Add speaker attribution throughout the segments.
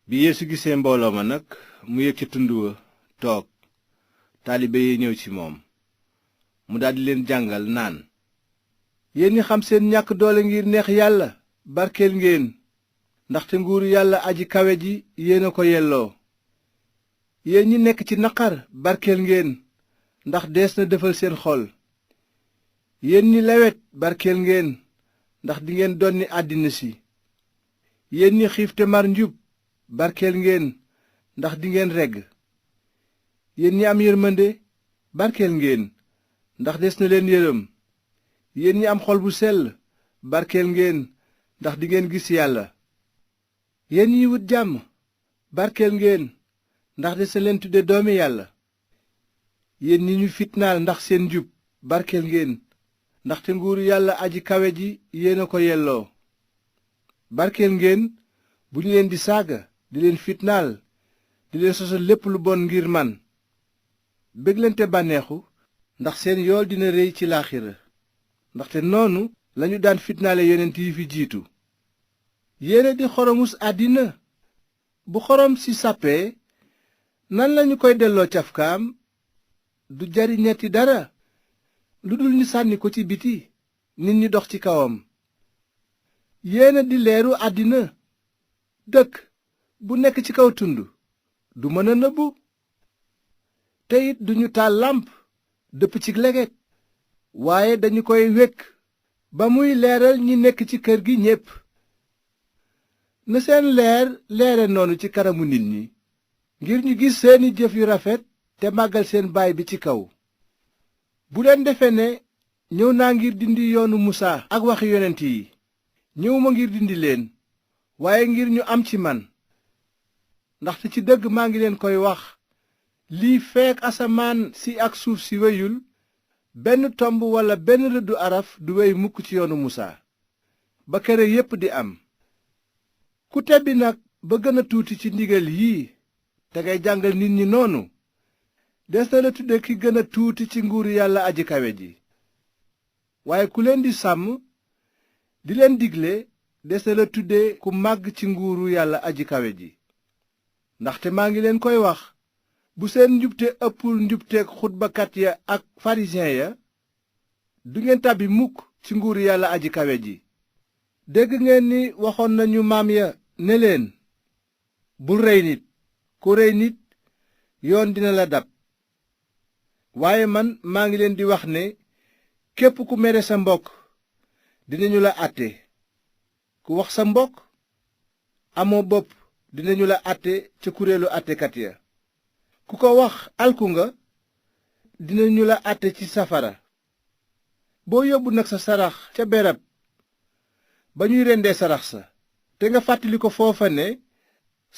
Speaker 1: bi Yeesu gisee mbooloo ma nag mu yéeg ca tund wa toog taalibe yi ñëw ci moom mu daldi leen jàngal naan yéen ñi xam seen ñàkk doole ngir neex yàlla barkeel ngeen ndaxte nguuru yàlla aji kawe ji yéen a ko yelloo yéen ñi nekk ci naqar barkeel ngeen ndax dees na defal seen xol yéen ñi lewet barkeel ngeen ndax dingeen donni àddina si yéen ñi xiif te mar njub barkeel ngeen ndax dingeen regg yéen ñi am yërmande barkeel ngeen ndax des na leen yërëm yéen ñi am xol bu sell barkeel ngeen ndax dingeen gis yàlla yéen ñi wut jàmm barkeel ngeen ndax des na leen tudde doomi yàlla yéen ñi ñu fitnaal ndax seen njub barkeel ngeen ndaxte nguuru yàlla aji kawe ji yéen a ko yelloo barkeel ngeen bu ñu leen di saaga di leen fitnaal di leen sosal lépp lu bon ngir man bég leen te bànneexu ndax seen yool dina réy ci laaxira ndaxte noonu lañu daan fitnaale yonent yi fi jiitu yéena di xoromus àddina bu xorom si sàppee nan lañu koy delloo cafkaam du jariñati dara lu dul ñu sànni ko ci biti nit ñi dox ci kawam yéena di leeru àddina dëkk bu nekk ci kaw tund du mën a nëbbu te it duñu taal làmp dëpp ci leget waaye dañu koy wekk ba muy leeral ñi nekk ci kër gi ñépp na seen leer leere noonu ci kanamu nit ñi ngir ñu gis seeni jëf yu rafet te màggal seen baay bi ci kaw bu leen defe ne ñëw naa ngir dindi yoonu musaa ak waxi yonent yi ñëwuma ngir dindi leen waaye ngir ñu am ci man ndaxte ci dëgg maa ngi leen koy wax lii feek asamaan si ak suuf si weyul benn tomb walla benn rëddu araf du wey mukk ci yoonu musaa ba kere yépp di am ku tebbi nag ba gën a tuuti ci ndigal yii te ngay jàngal nit ñi noonu des na la tudde ki gën a tuuti ci nguuru yàlla aji kawe ji waaye ku leen di sàmm di leen digle des na la tudde ku màgg ci nguuru yàlla aji kawe ji ndaxte maa ngi leen koy wax bu seen njubte ëppul njubteek xutbakat ya ak farisiyen ya du ngeen tàbbi mukk ci nguuru yàlla aji kawe ji dégg ngeen ni waxoon nañu maam ya ne leen bul rey nit ku rey nit yoon dina la dab waaye man maa ngi leen di wax ne képp ku mere sa mbokk dinañu la àtte ku wax sa mbokk amoo bopp dinañu la àtte ca kuréelu àttekat ya ku ko wax alku nga dinañu la àtte ci safara boo yóbbu nag sa sarax ca berab ba ñuy rendee sarax sa te nga fàttali ko foofa ne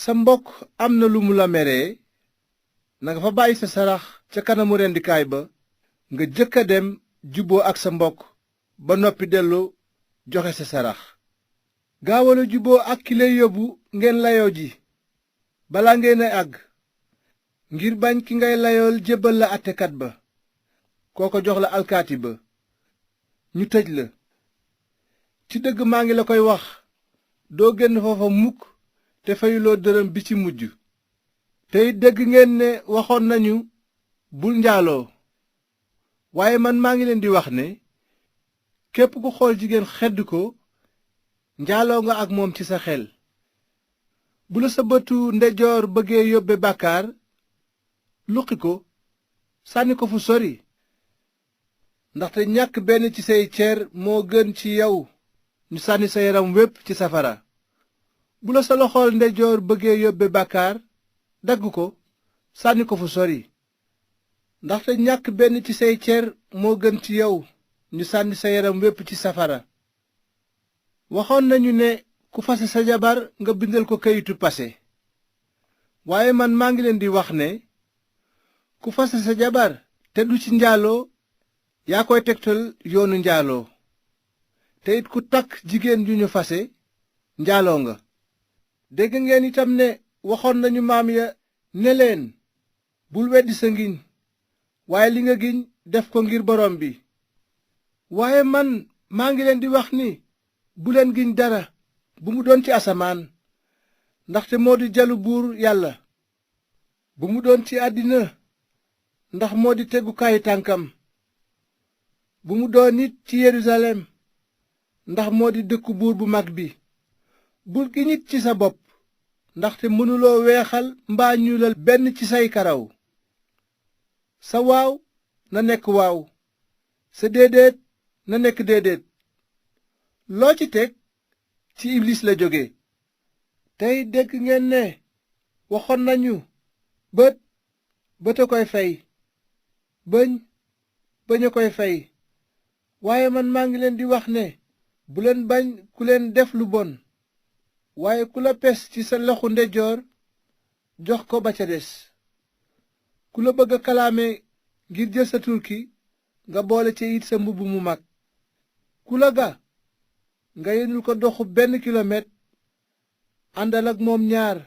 Speaker 1: sa mbokk am na lu mu la meree nanga fa bàyyi sa sarax ca kanamu rendikaay ba nga jëkk a dem jubboo ak sa mbokk ba noppi dellu joxe sa sarax gaawal a jubboo ak ki lay yóbbu ngeen layoo ji balaa ngeen a àgg ngir bañ ki ngay layool jébbal la àttekat ba kooko jox la alkaati ba ñu tëj la ci dëgg maa ngi la koy wax doo génn foofa mukk te fayuloo dërëm bi ci mujj te it dégg ngeen ne waxoon nañu bul njaaloo waaye man maa ngi leen di wax ne képp ku xool jigéen xedd ko njaaloo nga ak moom ci sa xel bu la sa bëtu ndeyjoor bëggee yóbbe bàkkaar luqi ko sànni ko fu sori ndaxte ñàkk benn ci say ceer moo gën ci yow ñu sànni sa yaram wépp ci safara bu la sa loxool ndeyjoor bëggee yóbbe bàkkaar dagg ko sànni ko fu sori ndaxte ñàkk benn ci say ceer moo gën ci yow ñu sànni sa yaram wépp ci safara waxoon nañu ne ku fase sa jabar nga bindal ko kayitu pase waaye man maa ngi leen di wax ne ku fase sa jabar te du ci njaaloo yaa koy tegtal yoonu njaaloo te it ku takk jigéen ju ñu fase njaaloo nga dégg ngeen itam ne waxoon nañu maam ya ne leen bul weddi sa ngiñ waaye li nga giñ def ko ngir borom bi waaye man maa ngi leen di wax ni bu leen giñ dara bu mu doon ci asamaan ndaxte moo di jalu buur yàlla. bu mu doon ci àddina, ndax moo di tegukaayu tànkam. bu mu doon nit ci Yerusalem, ndax moo di dëkku buur bu mag bi. bul gi nit ci sa bopp, ndaxte mënuloo weexal mbaa ñuulal benn ci say karaw. sa waaw na nekk waaw, sa déedéet na nekk déedéet. loo ci teg ci iblis la jóge. tey dégg ngeen ne waxoon nañu bët a koy fay, bëñ a koy fay. waaye man maa ngi leen di wax ne bu leen bañ ku leen def lu bon, waaye ku la pes ci sa loxo ndeyjoor jox ko ba ca des. ku la bëgg a kalaame ngir jël sa turki, nga boole ci it sa mbubb mu mag. ku la ga nga yenul ko doxu 1 kilomètre, àndal ak moom 2.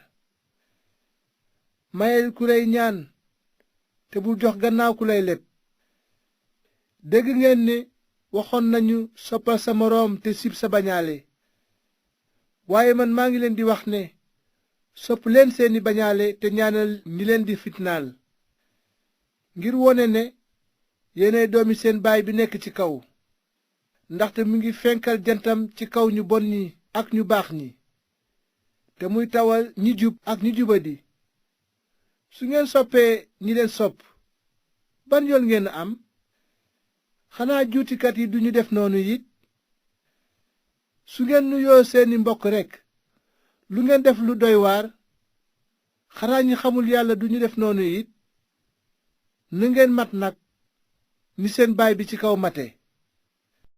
Speaker 1: mayel ku lay ñaan te bul jox gannaaw ku lay leb. dégg ngeen ne waxoon nañu soppal sa moroom te sib sa bañaale. waaye man maa ngi leen di wax ne sopp leen seeni bañaale te ñaanal ñi leen di fitnaal, ngir wone ne yéenay doomi seen baay bi nekk ci kaw, ndaxte mu ngi fenkal jantam ci kaw ñu bon ñi ak ñu baax ñi, te muy tawal ñi jub ak ñi jubadi. su ngeen soppee ñi leen sopp, ban yoon ngeen am? xanaa juutikat yi duñu def noonu it? su ngeen nuyoo seeni mbokk rekk, lu ngeen def lu doy waar? xanaa ñi xamul yàlla duñu def noonu it? na ngeen mat nag ni seen baay bi ci kaw mate.